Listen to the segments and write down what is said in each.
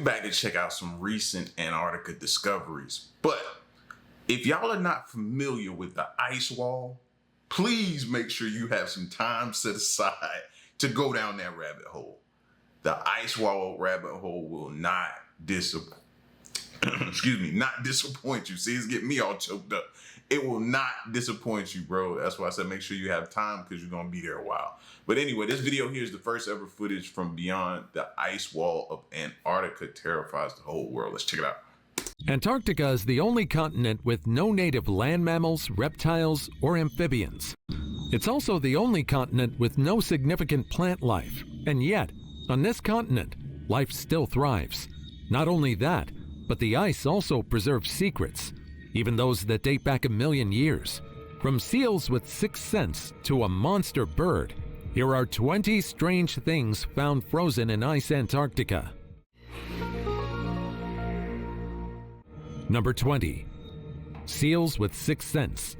back to check out some recent Antarctica discoveries. But if y'all are not familiar with the ice wall, please make sure you have some time set aside to go down that rabbit hole. The ice wall rabbit hole will not disappoint. Not disappoint you. See, it's getting me all choked up. It will not disappoint you, bro. That's why I said make sure you have time because you're going to be there a while. But anyway, this video here is the first ever footage from beyond the ice wall of Antarctica. Terrifies the whole world. Let's check it out. Antarctica is the only continent with no native land mammals, reptiles, or amphibians. It's also the only continent with no significant plant life. And yet, on this continent, life still thrives. Not only that, but the ice also preserves secrets, even those that date back a million years. From seals with sixth sense to a monster bird, here are 20 strange things found frozen in ice Antarctica. Number 20. Seals with sixth sense.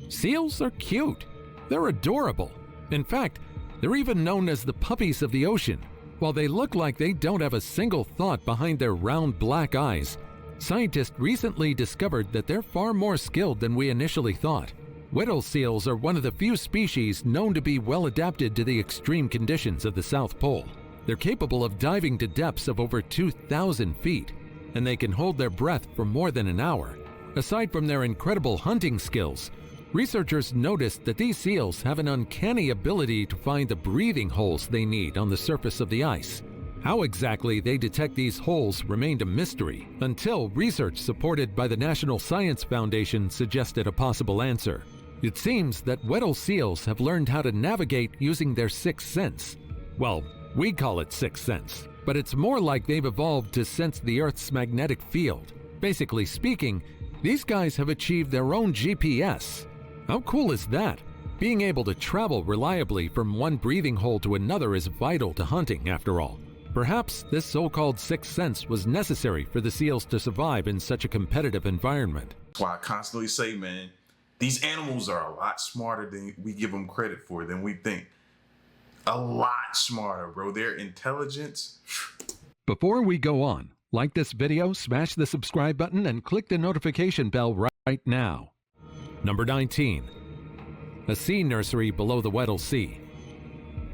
Seals are cute. They're adorable. In fact, they're even known as the puppies of the ocean. While they look like they don't have a single thought behind their round black eyes, scientists recently discovered that they're far more skilled than we initially thought. Weddell seals are one of the few species known to be well adapted to the extreme conditions of the South Pole. They're capable of diving to depths of over 2,000 feet, and they can hold their breath for more than an hour. Aside from their incredible hunting skills, researchers noticed that these seals have an uncanny ability to find the breathing holes they need on the surface of the ice. How exactly they detect these holes remained a mystery until research supported by the National Science Foundation suggested a possible answer. It seems that Weddell seals have learned how to navigate using their sixth sense. Well, we call it sixth sense, but it's more like they've evolved to sense the Earth's magnetic field. Basically speaking, these guys have achieved their own GPS. How cool is that? Being able to travel reliably from one breathing hole to another is vital to hunting, after all. Perhaps this so-called sixth sense was necessary for the seals to survive in such a competitive environment. That's why I constantly say, man, these animals are a lot smarter than we give them credit for, than we think. A lot smarter, bro. Their intelligence. Before we go on, like this video, smash the subscribe button, and click the notification bell right now. Number 19. A sea nursery below the Weddell Sea.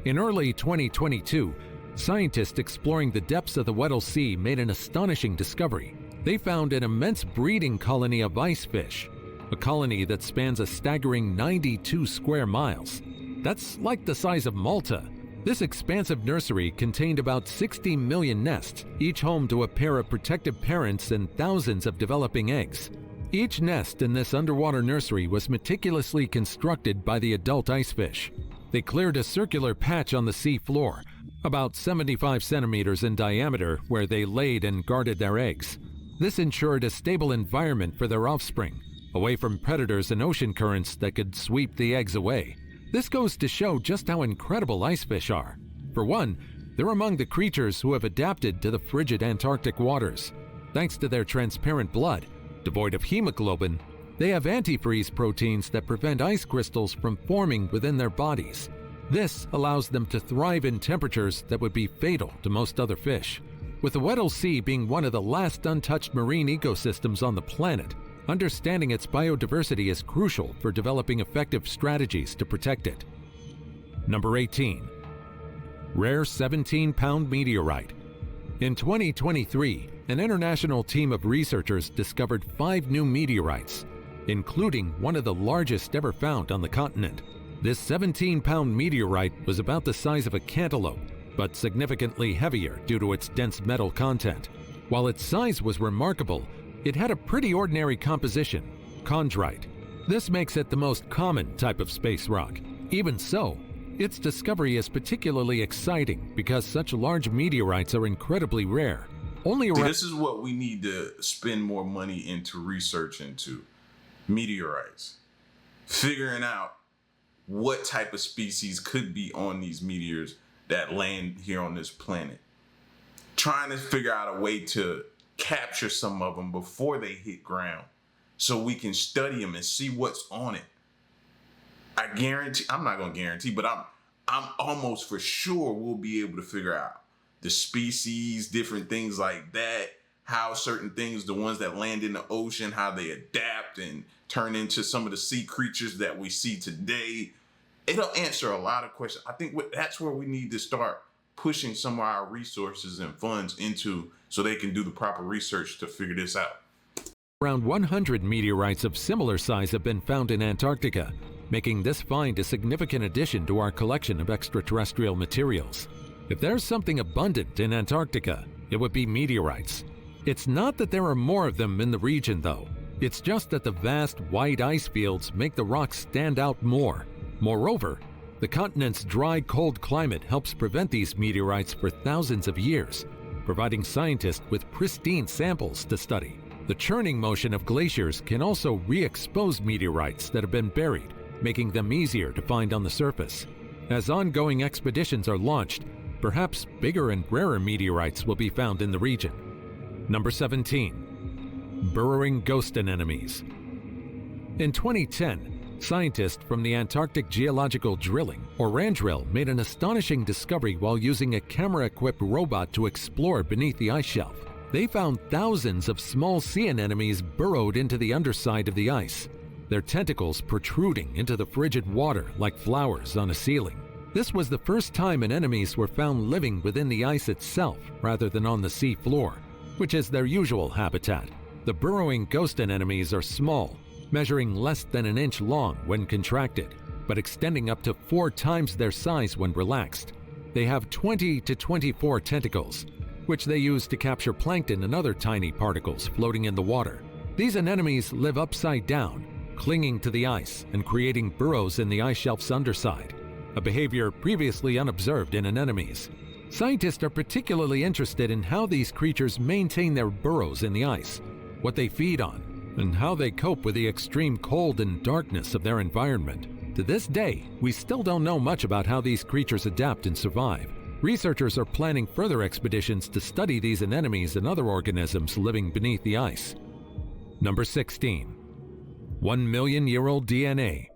In early 2022, scientists exploring the depths of the Weddell Sea made an astonishing discovery. They found an immense breeding colony of ice fish, a colony that spans a staggering 92 square miles. That's like the size of Malta. This expansive nursery contained about 60 million nests, each home to a pair of protective parents and thousands of developing eggs. Each nest in this underwater nursery was meticulously constructed by the adult ice fish. They cleared a circular patch on the sea floor, about 75 centimeters in diameter, where they laid and guarded their eggs. This ensured a stable environment for their offspring, away from predators and ocean currents that could sweep the eggs away. This goes to show just how incredible ice fish are. For one, they're among the creatures who have adapted to the frigid Antarctic waters. Thanks to their transparent blood, devoid of hemoglobin, they have antifreeze proteins that prevent ice crystals from forming within their bodies. This allows them to thrive in temperatures that would be fatal to most other fish. With the Weddell Sea being one of the last untouched marine ecosystems on the planet, understanding its biodiversity is crucial for developing effective strategies to protect it. Number 18. Rare 17-pound meteorite. In 2023, an international team of researchers discovered 5 new meteorites, including one of the largest ever found on the continent. This 17-pound meteorite was about the size of a cantaloupe, but significantly heavier due to its dense metal content. While its size was remarkable, it had a pretty ordinary composition, chondrite. This makes it the most common type of space rock. Even so, its discovery is particularly exciting because such large meteorites are incredibly rare. This is what we need to spend more money into research into. Meteorites. Figuring out what type of species could be on these meteors that land here on this planet. Trying to figure out a way to capture some of them before they hit ground so we can study them and see what's on it. I guarantee, I'm not going to guarantee, but I'm almost for sure we'll be able to figure out the species, different things like that, how certain things, the ones that land in the ocean, how they adapt and turn into some of the sea creatures that we see today. It'll answer a lot of questions. I think that's where we need to start pushing some of our resources and funds into so they can do the proper research to figure this out. Around 100 meteorites of similar size have been found in Antarctica, making this find a significant addition to our collection of extraterrestrial materials. If there's something abundant in Antarctica, it would be meteorites. It's not that there are more of them in the region, though. It's just that the vast, wide ice fields make the rocks stand out more. Moreover, the continent's dry, cold climate helps prevent these meteorites for thousands of years, providing scientists with pristine samples to study. The churning motion of glaciers can also re-expose meteorites that have been buried, making them easier to find on the surface. As ongoing expeditions are launched, perhaps bigger and rarer meteorites will be found in the region. Number 17. Burrowing ghost anemones. In 2010, scientists from the Antarctic Geological Drilling, or RANDRIL, made an astonishing discovery while using a camera-equipped robot to explore beneath the ice shelf. They found thousands of small sea anemones burrowed into the underside of the ice, their tentacles protruding into the frigid water like flowers on a ceiling. This was the first time anemones were found living within the ice itself rather than on the sea floor, which is their usual habitat. The burrowing ghost anemones are small, measuring less than an inch long when contracted, but extending up to 4 times their size when relaxed. They have 20 to 24 tentacles, which they use to capture plankton and other tiny particles floating in the water. These anemones live upside down, clinging to the ice and creating burrows in the ice shelf's underside, a behavior previously unobserved in anemones. Scientists are particularly interested in how these creatures maintain their burrows in the ice, what they feed on, and how they cope with the extreme cold and darkness of their environment. To this day, we still don't know much about how these creatures adapt and survive. Researchers are planning further expeditions to study these anemones and other organisms living beneath the ice. Number 16. 1 million-year-old DNA.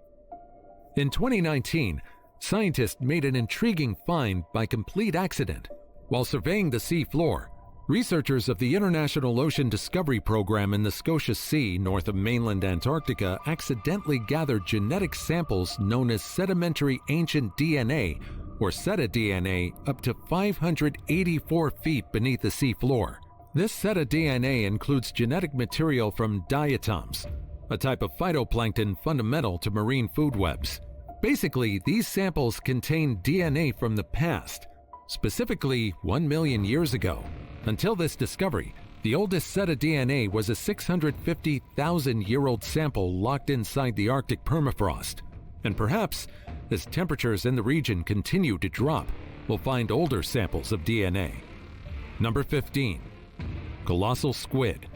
In 2019, scientists made an intriguing find by complete accident. While surveying the sea floor, researchers of the International Ocean Discovery Program in the Scotia Sea north of mainland Antarctica accidentally gathered genetic samples known as sedimentary ancient DNA, or cetadNA, up to 584 feet beneath the sea floor. This cetadNA includes genetic material from diatoms, a type of phytoplankton fundamental to marine food webs. Basically, these samples contain DNA from the past, specifically 1 million years ago. Until this discovery, the oldest cetadNA was a 650,000-year-old sample locked inside the Arctic permafrost. And perhaps, as temperatures in the region continue to drop, we'll find older samples of DNA. Number 15. Colossal squid.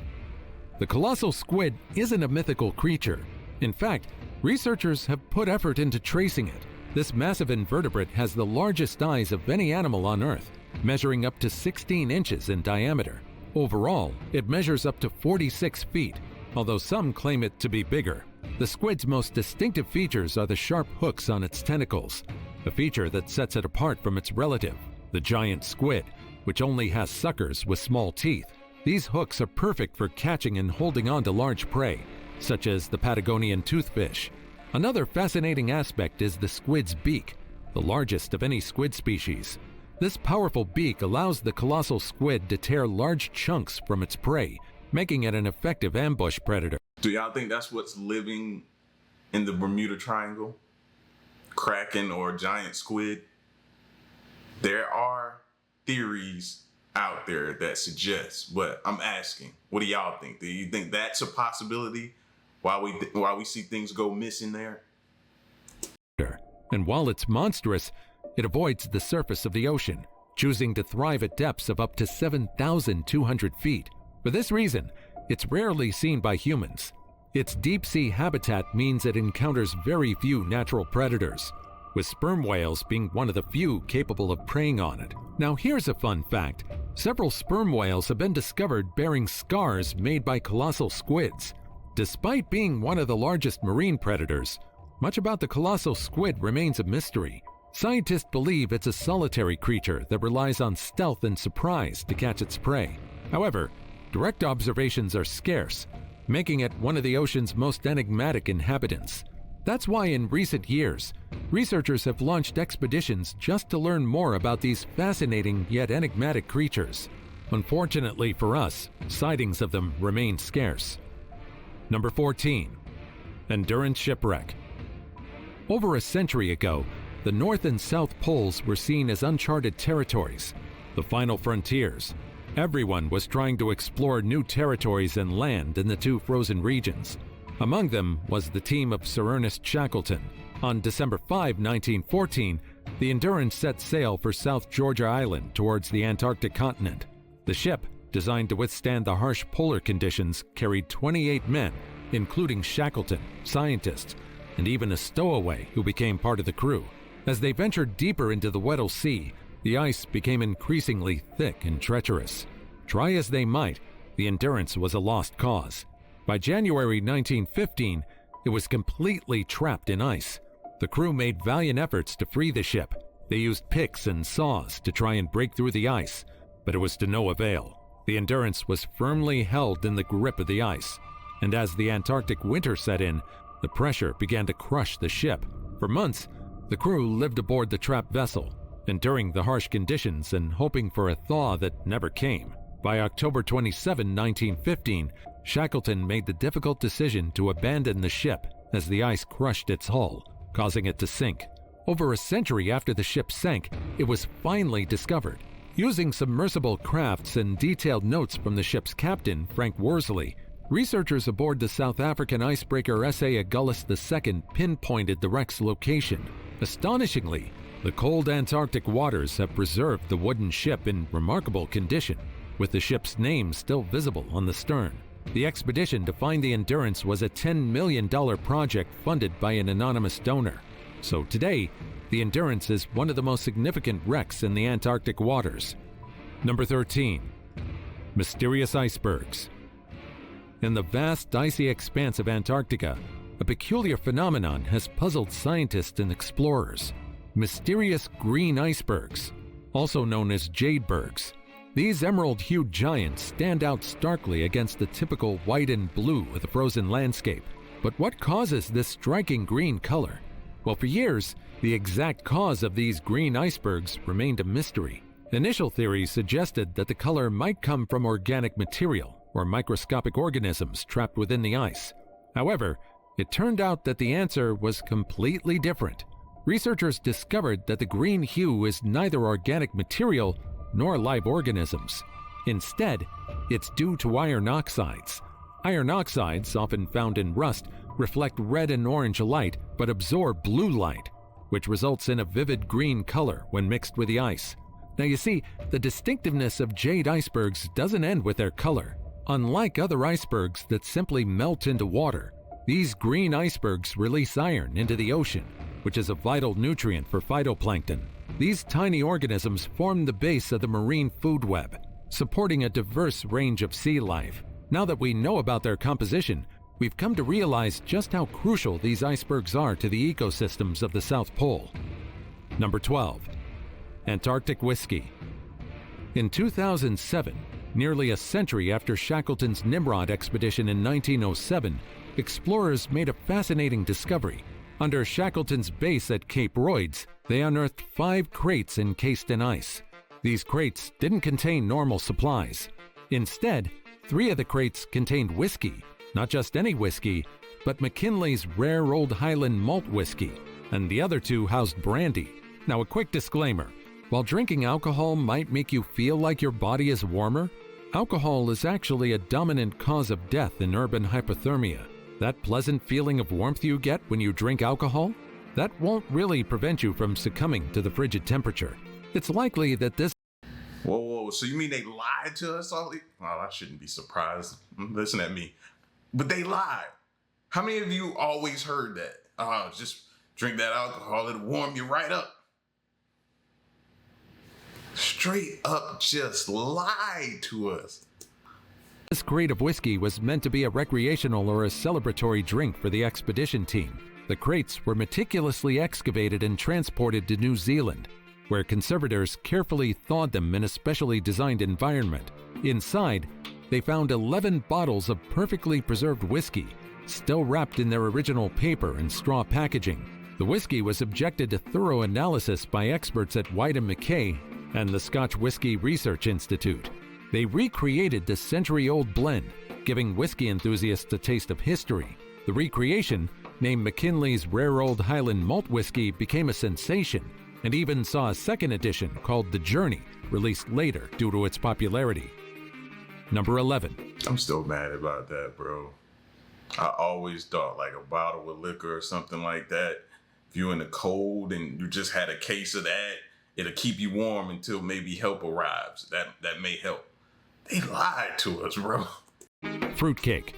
The colossal squid isn't a mythical creature. In fact, researchers have put effort into tracing it. This massive invertebrate has the largest eyes of any animal on Earth, measuring up to 16 inches in diameter. Overall, it measures up to 46 feet, although some claim it to be bigger. The squid's most distinctive features are the sharp hooks on its tentacles, a feature that sets it apart from its relative, the giant squid, which only has suckers with small teeth. These hooks are perfect for catching and holding on to large prey, such as the Patagonian toothfish. Another fascinating aspect is the squid's beak, the largest of any squid species. This powerful beak allows the colossal squid to tear large chunks from its prey, making it an effective ambush predator. Do y'all think that's what's living in the Bermuda Triangle? Kraken or giant squid? There are theories out there that suggest, but I'm asking, what do y'all think? Do you think that's a possibility while we see things go missing there? And while it's monstrous, it avoids the surface of the ocean, choosing to thrive at depths of up to 7,200 feet. For this reason, it's rarely seen by humans. Its deep-sea habitat means it encounters very few natural predators, with sperm whales being one of the few capable of preying on it. Now here's a fun fact. Several sperm whales have been discovered bearing scars made by colossal squids. Despite being one of the largest marine predators, much about the colossal squid remains a mystery. Scientists believe it's a solitary creature that relies on stealth and surprise to catch its prey. However, direct observations are scarce, making it one of the ocean's most enigmatic inhabitants. That's why in recent years, researchers have launched expeditions just to learn more about these fascinating yet enigmatic creatures. Unfortunately for us, sightings of them remain scarce. Number 14. Endurance Shipwreck. Over a century ago, the North and South Poles were seen as uncharted territories, the final frontiers. Everyone was trying to explore new territories and land in the two frozen regions. Among them was the team of Sir Ernest Shackleton. On December 5, 1914, the Endurance set sail for South Georgia Island towards the Antarctic continent. The ship, designed to withstand the harsh polar conditions, carried 28 men, including Shackleton, scientists, and even a stowaway who became part of the crew. As they ventured deeper into the Weddell Sea, the ice became increasingly thick and treacherous. Try as they might, the Endurance was a lost cause. By January 1915, it was completely trapped in ice. The crew made valiant efforts to free the ship. They used picks and saws to try and break through the ice, but it was to no avail. The Endurance was firmly held in the grip of the ice, and as the Antarctic winter set in, the pressure began to crush the ship. For months, the crew lived aboard the trapped vessel, enduring the harsh conditions and hoping for a thaw that never came. By October 27, 1915, Shackleton made the difficult decision to abandon the ship as the ice crushed its hull, causing it to sink. Over a century after the ship sank, it was finally discovered. Using submersible crafts and detailed notes from the ship's captain, Frank Worsley, researchers aboard the South African icebreaker S.A. Agulhas II pinpointed the wreck's location. Astonishingly, the cold Antarctic waters have preserved the wooden ship in remarkable condition, with the ship's name still visible on the stern. The expedition to find the Endurance was a $10 million project funded by an anonymous donor. So today, the Endurance is one of the most significant wrecks in the Antarctic waters. Number 13. Mysterious icebergs. In the vast icy expanse of Antarctica, a peculiar phenomenon has puzzled scientists and explorers. Mysterious green icebergs, also known as jadebergs. These emerald-hued giants stand out starkly against the typical white and blue of the frozen landscape. But what causes this striking green color? Well, for years, the exact cause of these green icebergs remained a mystery. Initial theories suggested that the color might come from organic material or microscopic organisms trapped within the ice. However, it turned out that the answer was completely different. Researchers discovered that the green hue is neither organic material nor live organisms. Instead, it's due to iron oxides. Iron oxides, often found in rust, reflect red and orange light but absorb blue light, which results in a vivid green color when mixed with the ice. Now you see, the distinctiveness of jade icebergs doesn't end with their color. Unlike other icebergs that simply melt into water, these green icebergs release iron into the ocean, which is a vital nutrient for phytoplankton. These tiny organisms form the base of the marine food web, supporting a diverse range of sea life. Now that we know about their composition, we've come to realize just how crucial these icebergs are to the ecosystems of the South Pole. Number 12. Antarctic whiskey. In 2007, nearly a century after Shackleton's Nimrod expedition in 1907, explorers made a fascinating discovery. Under Shackleton's base at Cape Royds, they unearthed 5 crates encased in ice. These crates didn't contain normal supplies. Instead, 3 of the crates contained whiskey, not just any whiskey, but McKinley's rare Old Highland malt whiskey, and the other 2 housed brandy. Now a quick disclaimer, while drinking alcohol might make you feel like your body is warmer, alcohol is actually a dominant cause of death in urban hypothermia. That pleasant feeling of warmth you get when you drink alcohol? That won't really prevent you from succumbing to the frigid temperature. It's likely that this... Whoa, so you mean they lied to us all? Well, I shouldn't be surprised. Listen at me. But they lied. How many of you always heard that? Oh, just drink that alcohol, it'll warm you right up. Straight up just lied to us. This crate of whiskey was meant to be a recreational or a celebratory drink for the expedition team. The crates were meticulously excavated and transported to New Zealand, where conservators carefully thawed them in a specially designed environment. Inside, they found 11 bottles of perfectly preserved whiskey, still wrapped in their original paper and straw packaging. The whiskey was subjected to thorough analysis by experts at White & Mackay and the Scotch Whisky Research Institute. They recreated the century-old blend, giving whiskey enthusiasts a taste of history. The recreation, named McKinley's Rare Old Highland Malt Whiskey, became a sensation and even saw a second edition called The Journey, released later due to its popularity. Number 11. I'm still mad about that, bro. I always thought like a bottle of liquor or something like that, if you're in the cold and you just had a case of that, it'll keep you warm until maybe help arrives. That may help. They lied to us, bro. Fruitcake.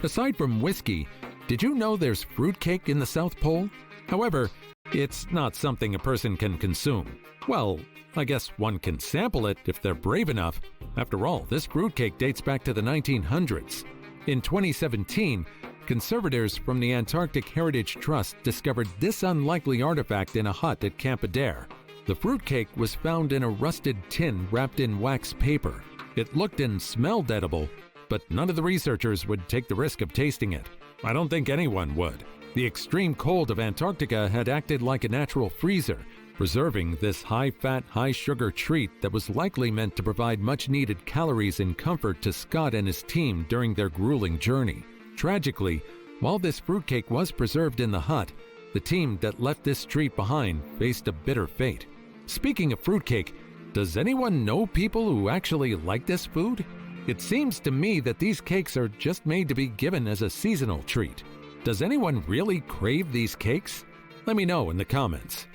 Aside from whiskey, did you know there's fruitcake in the South Pole? However, it's not something a person can consume. Well, I guess one can sample it if they're brave enough. After all, this fruitcake dates back to the 1900s. In 2017, conservators from the Antarctic Heritage Trust discovered this unlikely artifact in a hut at Camp Adair. The fruitcake was found in a rusted tin wrapped in wax paper. It looked and smelled edible, but none of the researchers would take the risk of tasting it. I don't think anyone would. The extreme cold of Antarctica had acted like a natural freezer, preserving this high-fat, high-sugar treat that was likely meant to provide much-needed calories and comfort to Scott and his team during their grueling journey. Tragically, while this fruitcake was preserved in the hut, the team that left this treat behind faced a bitter fate. Speaking of fruitcake, does anyone know people who actually like this food? It seems to me that these cakes are just made to be given as a seasonal treat. Does anyone really crave these cakes? Let me know in the comments.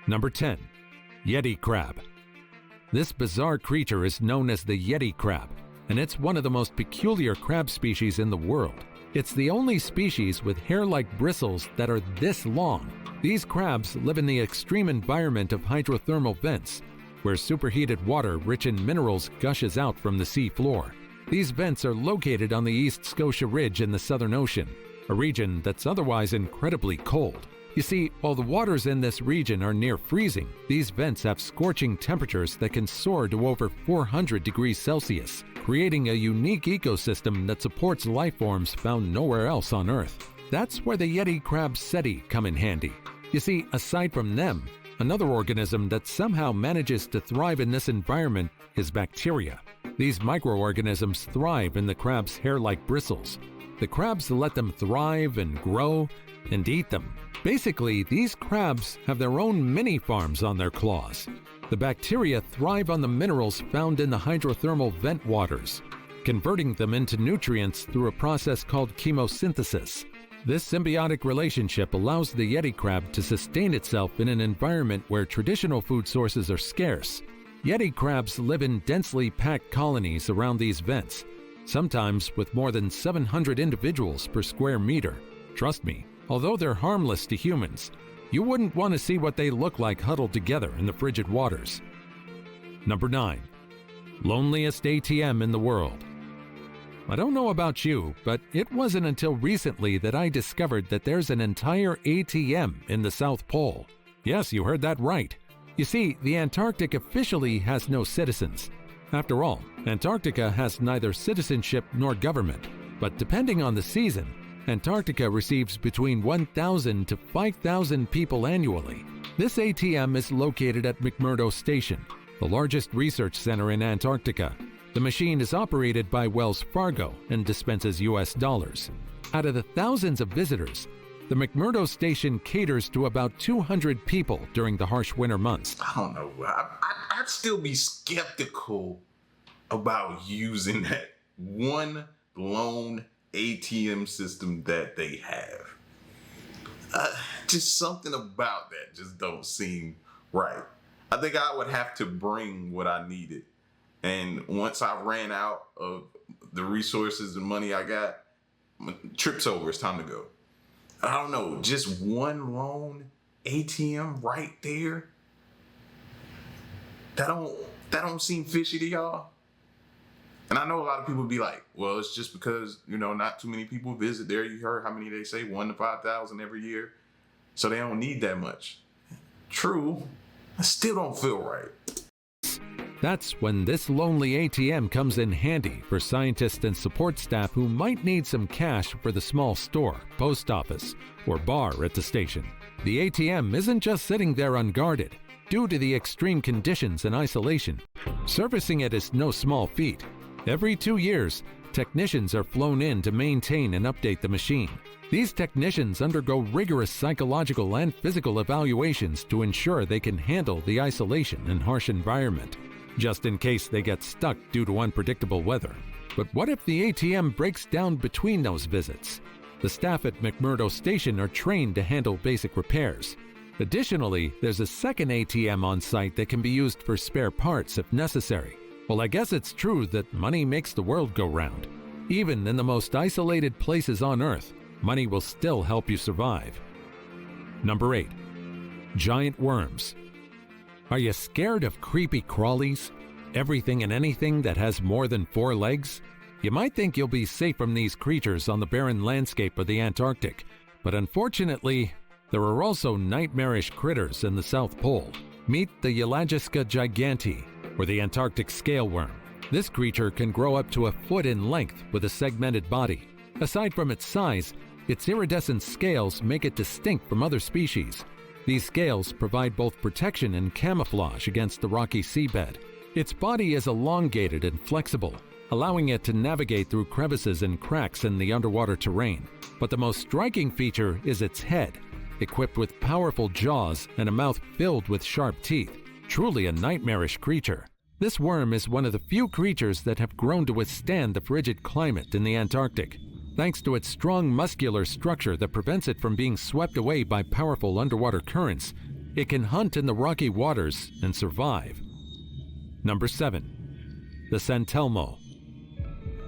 Number 10. Yeti crab. This bizarre creature is known as the yeti crab, and it's one of the most peculiar crab species in the world. It's the only species with hair-like bristles that are this long. These crabs live in the extreme environment of hydrothermal vents, where superheated water rich in minerals gushes out from the sea floor. These vents are located on the East Scotia Ridge in the Southern Ocean, a region that's otherwise incredibly cold. You see, while the waters in this region are near freezing, these vents have scorching temperatures that can soar to over 400 degrees Celsius, creating a unique ecosystem that supports life forms found nowhere else on Earth. That's where the yeti crab seti come in handy. You see, aside from them, another organism that somehow manages to thrive in this environment is bacteria. These microorganisms thrive in the crab's hair-like bristles. The crabs let them thrive and grow and eat them. Basically, these crabs have their own mini farms on their claws. The bacteria thrive on the minerals found in the hydrothermal vent waters, converting them into nutrients through a process called chemosynthesis. This symbiotic relationship allows the yeti crab to sustain itself in an environment where traditional food sources are scarce. Yeti crabs live in densely packed colonies around these vents, sometimes with more than 700 individuals per square meter. Trust me, although they're harmless to humans, you wouldn't want to see what they look like huddled together in the frigid waters. Number 9. Loneliest ATM in the world. I don't know about you, but it wasn't until recently that I discovered that there's an entire ATM in the South Pole. Yes, you heard that right. You see, the Antarctic officially has no citizens. After all, Antarctica has neither citizenship nor government, but depending on the season, Antarctica receives between 1,000 to 5,000 people annually. This ATM is located at McMurdo Station, the largest research center in Antarctica. The machine is operated by Wells Fargo and dispenses US dollars. Out of the thousands of visitors, the McMurdo Station caters to about 200 people during the harsh winter months. I don't know. I'd still be skeptical about using that one lone ATM system that they have. Just something about that just don't seem right. I think I would have to bring what I needed. And once I ran out of the resources and money I got, trip's over, it's time to go. I don't know, just one lone ATM right there? That don't seem fishy to y'all? And I know a lot of people be like, well, it's just because, not too many people visit there. You heard how many they say, 1 to 5,000 every year. So they don't need that much. True. I still don't feel right. That's when this lonely ATM comes in handy for scientists and support staff who might need some cash for the small store, post office, or bar at the station. The ATM isn't just sitting there unguarded. Due to the extreme conditions and isolation, servicing it is no small feat. Every 2 years, technicians are flown in to maintain and update the machine. These technicians undergo rigorous psychological and physical evaluations to ensure they can handle the isolation and harsh environment, just in case they get stuck due to unpredictable weather. But what if the ATM breaks down between those visits? The staff at McMurdo Station are trained to handle basic repairs. Additionally, there's a second ATM on site that can be used for spare parts if necessary. Well, I guess it's true that money makes the world go round. Even in the most isolated places on Earth, money will still help you survive. Number 8. Giant worms. Are you scared of creepy crawlies? Everything and anything that has more than 4 legs? You might think you'll be safe from these creatures on the barren landscape of the Antarctic, but unfortunately, there are also nightmarish critters in the South Pole. Meet the Elagiska gigantea, or the Antarctic scale worm. This creature can grow up to a foot in length with a segmented body. Aside from its size, its iridescent scales make it distinct from other species. These scales provide both protection and camouflage against the rocky seabed. Its body is elongated and flexible, allowing it to navigate through crevices and cracks in the underwater terrain. But the most striking feature is its head, equipped with powerful jaws and a mouth filled with sharp teeth. Truly a nightmarish creature. This worm is one of the few creatures that have grown to withstand the frigid climate in the Antarctic. Thanks to its strong muscular structure that prevents it from being swept away by powerful underwater currents, it can hunt in the rocky waters and survive. Number 7. The San Telmo.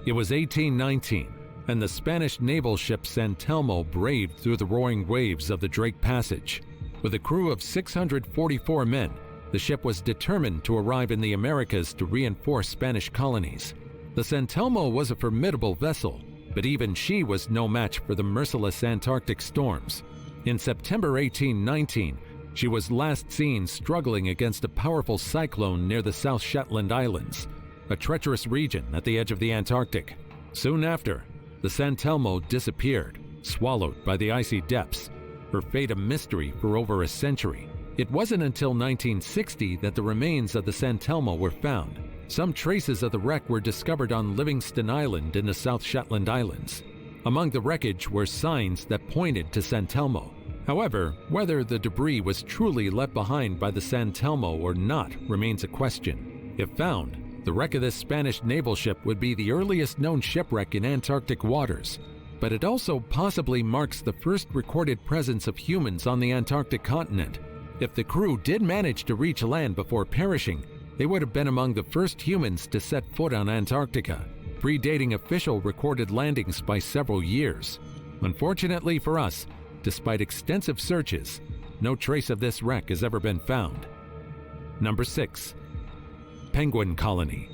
It was 1819, and the Spanish naval ship San Telmo braved through the roaring waves of the Drake Passage. With a crew of 644 men, the ship was determined to arrive in the Americas to reinforce Spanish colonies. The San Telmo was a formidable vessel, but even she was no match for the merciless Antarctic storms. In September 1819, she was last seen struggling against a powerful cyclone near the South Shetland Islands, a treacherous region at the edge of the Antarctic. Soon after, the San Telmo disappeared, swallowed by the icy depths, her fate a mystery for over a century. It wasn't until 1960 that the remains of the San Telmo were found. Some traces of the wreck were discovered on Livingston Island in the South Shetland Islands. Among the wreckage were signs that pointed to San Telmo. However, whether the debris was truly left behind by the San Telmo or not remains a question. If found, the wreck of this Spanish naval ship would be the earliest known shipwreck in Antarctic waters, but it also possibly marks the first recorded presence of humans on the Antarctic continent. If the crew did manage to reach land before perishing, they would have been among the first humans to set foot on Antarctica, predating official recorded landings by several years. Unfortunately for us, despite extensive searches, no trace of this wreck has ever been found. Number 6. Penguin Colony.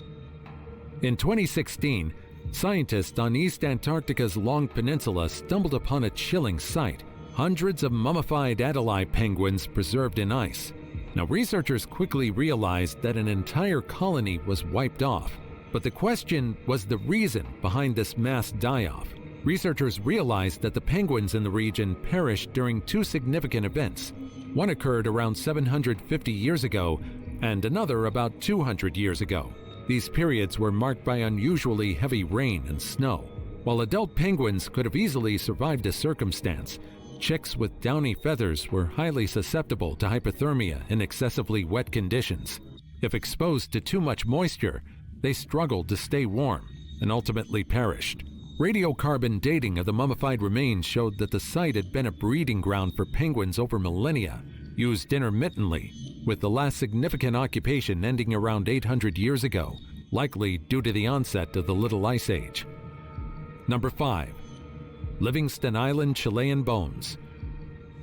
In 2016, scientists on East Antarctica's Long Peninsula stumbled upon a chilling sight: hundreds of mummified Adelie penguins preserved in ice. Now, researchers quickly realized that an entire colony was wiped off, but the question was the reason behind this mass die-off. Researchers realized that the penguins in the region perished during 2 significant events. One occurred around 750 years ago, and another about 200 years ago. These periods were marked by unusually heavy rain and snow. While adult penguins could have easily survived the circumstance, chicks with downy feathers were highly susceptible to hypothermia in excessively wet conditions. If exposed to too much moisture, they struggled to stay warm and ultimately perished. Radiocarbon dating of the mummified remains showed that the site had been a breeding ground for penguins over millennia, used intermittently, with the last significant occupation ending around 800 years ago, likely due to the onset of the Little Ice Age. Number 5. Livingston Island Chilean Bones.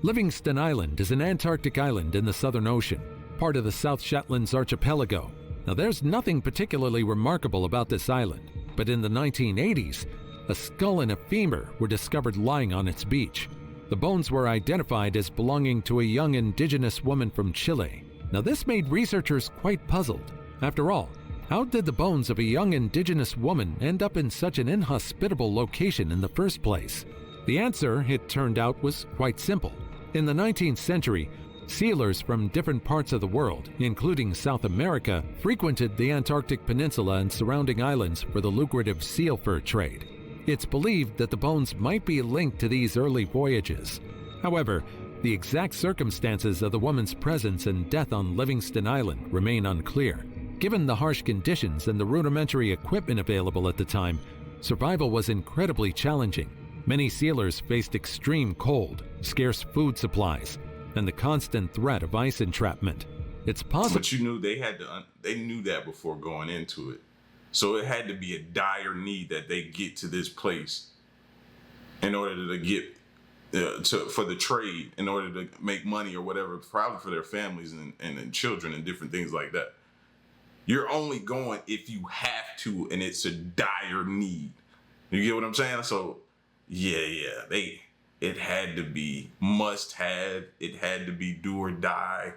Livingston Island is an Antarctic island in the Southern Ocean, part of the South Shetlands archipelago. Now, there's nothing particularly remarkable about this island. but in the 1980s, a skull and a femur were discovered lying on its beach. The bones were identified as belonging to a young indigenous woman from Chile. Now this made researchers quite puzzled. After all, how did the bones of a young indigenous woman end up in such an inhospitable location in the first place? The answer, it turned out, was quite simple. In the 19th century, sealers from different parts of the world, including South America, frequented the Antarctic Peninsula and surrounding islands for the lucrative seal fur trade. It's believed that the bones might be linked to these early voyages. However, the exact circumstances of the woman's presence and death on Livingston Island remain unclear. Given the harsh conditions and the rudimentary equipment available at the time, survival was incredibly challenging. Many sealers faced extreme cold, scarce food supplies, and the constant threat of ice entrapment. It's possible. But you knew they knew that before going into it. So it had to be a dire need that they get to this place in order to get for the trade, in order to make money or whatever, probably for their families and children and different things like that. You're only going if you have to, and it's a dire need. You get what I'm saying? So it had to be must have. It had to be do or die,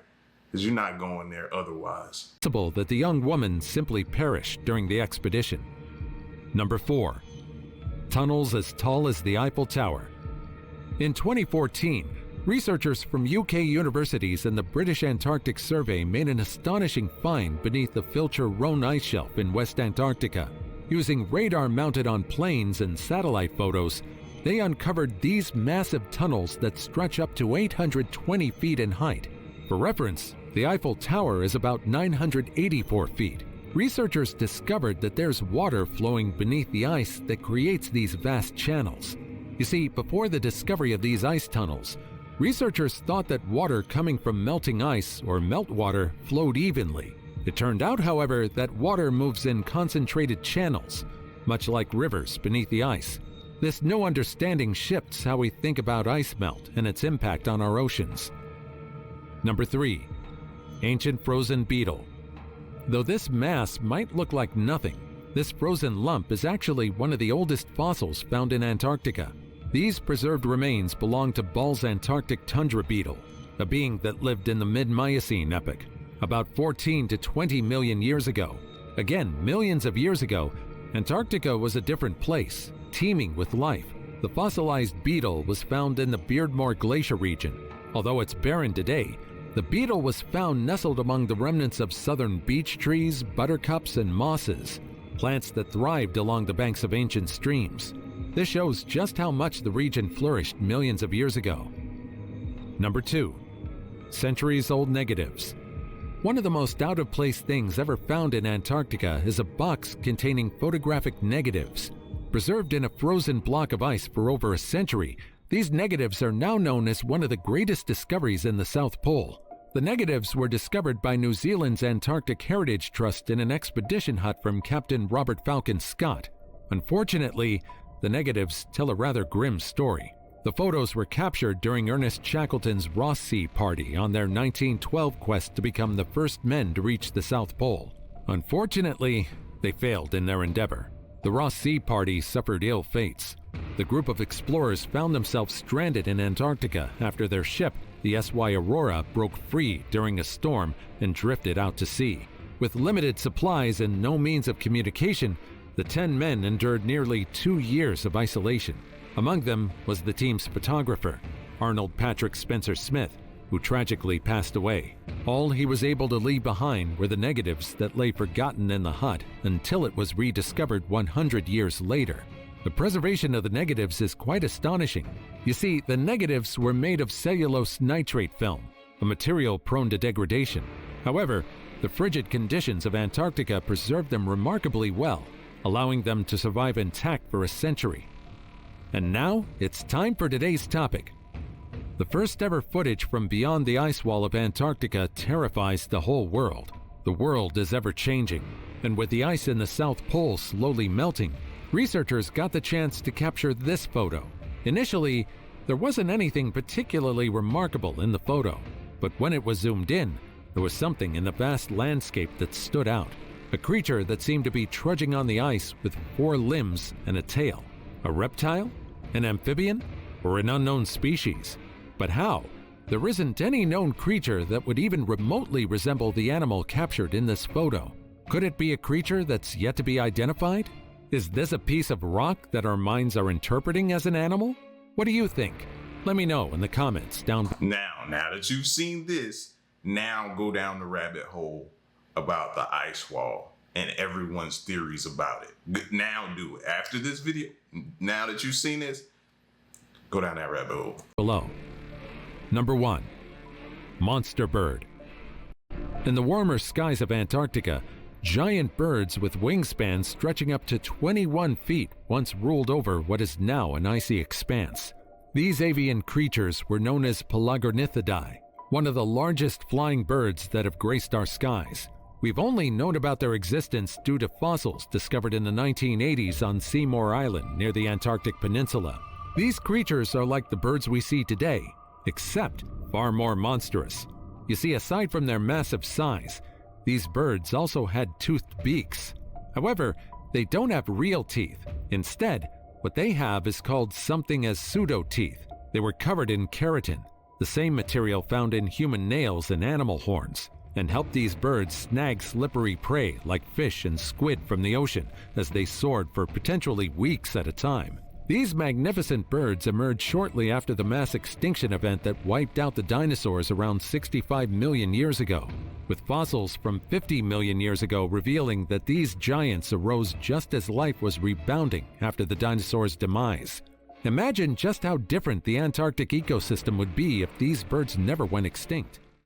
because you're not going there otherwise. It's possible that the young woman simply perished during the expedition. Number 4. Tunnels as tall as the Eiffel Tower. In 2014, researchers from UK universities and the British Antarctic Survey made an astonishing find beneath the Filcher Rhone ice shelf in West Antarctica. Using radar mounted on planes and satellite photos, they uncovered these massive tunnels that stretch up to 820 feet in height. For reference, the Eiffel Tower is about 984 feet. Researchers discovered that there's water flowing beneath the ice that creates these vast channels. You see, before the discovery of these ice tunnels, researchers thought that water coming from melting ice or meltwater flowed evenly. It turned out, however, that water moves in concentrated channels, much like rivers beneath the ice. This new understanding shifts how we think about ice melt and its impact on our oceans. Number 3. Ancient frozen beetle. Though this mass might look like nothing, this frozen lump is actually one of the oldest fossils found in Antarctica. These preserved remains belong to Ball's Antarctic tundra beetle, a being that lived in the mid-Miocene epoch, about 14 to 20 million years ago. Again, millions of years ago, Antarctica was a different place, teeming with life. The fossilized beetle was found in the Beardmore Glacier region. Although it's barren today, the beetle was found nestled among the remnants of southern beech trees, buttercups, and mosses, plants that thrived along the banks of ancient streams. This shows just how much the region flourished millions of years ago. Number 2. Centuries-old negatives. One of the most out-of-place things ever found in Antarctica is a box containing photographic negatives. Preserved in a frozen block of ice for over a century, these negatives are now known as one of the greatest discoveries in the South Pole. The negatives were discovered by New Zealand's Antarctic Heritage Trust in an expedition hut from Captain Robert Falcon Scott. Unfortunately, the negatives tell a rather grim story. The photos were captured during Ernest Shackleton's Ross Sea party on their 1912 quest to become the first men to reach the South Pole. Unfortunately, they failed in their endeavor. The Ross Sea party suffered ill fates. The group of explorers found themselves stranded in Antarctica after their ship, the SY Aurora, broke free during a storm and drifted out to sea. With limited supplies and no means of communication, the 10 men endured nearly 2 years of isolation. Among them was the team's photographer, Arnold Patrick Spencer Smith, who tragically passed away. All he was able to leave behind were the negatives that lay forgotten in the hut until it was rediscovered 100 years later. The preservation of the negatives is quite astonishing. You see, the negatives were made of cellulose nitrate film, a material prone to degradation. However, the frigid conditions of Antarctica preserved them remarkably well, allowing them to survive intact for a century. And now, it's time for today's topic. The first ever footage from beyond the ice wall of Antarctica terrifies the whole world. The world is ever changing, and with the ice in the South Pole slowly melting, researchers got the chance to capture this photo. Initially, there wasn't anything particularly remarkable in the photo, but when it was zoomed in, there was something in the vast landscape that stood out. a creature that seemed to be trudging on the ice with 4 limbs and a tail. A reptile? An amphibian? Or an unknown species? But how? There isn't any known creature that would even remotely resemble the animal captured in this photo. Could it be a creature that's yet to be identified? Is this a piece of rock that our minds are interpreting as an animal? What do you think? Let me know in the comments down below. Now that you've seen this, now go down the rabbit hole about the ice wall and everyone's theories about it. Now do it. After this video, now that you've seen this, go down that rabbit hole. Below. Number 1. Monster bird. In the warmer skies of Antarctica, giant birds with wingspans stretching up to 21 feet once ruled over what is now an icy expanse. These avian creatures were known as Pelagornithidae, one of the largest flying birds that have graced our skies. We've only known about their existence due to fossils discovered in the 1980s on Seymour Island near the Antarctic Peninsula. These creatures are like the birds we see today, except far more monstrous. You see, aside from their massive size, these birds also had toothed beaks. However, they don't have real teeth. Instead, what they have is called something as pseudo-teeth. They were covered in keratin, the same material found in human nails and animal horns, and helped these birds snag slippery prey like fish and squid from the ocean as they soared for potentially weeks at a time. These magnificent birds emerged shortly after the mass extinction event that wiped out the dinosaurs around 65 million years ago, with fossils from 50 million years ago revealing that these giants arose just as life was rebounding after the dinosaurs' demise. Imagine just how different the Antarctic ecosystem would be if these birds never went extinct.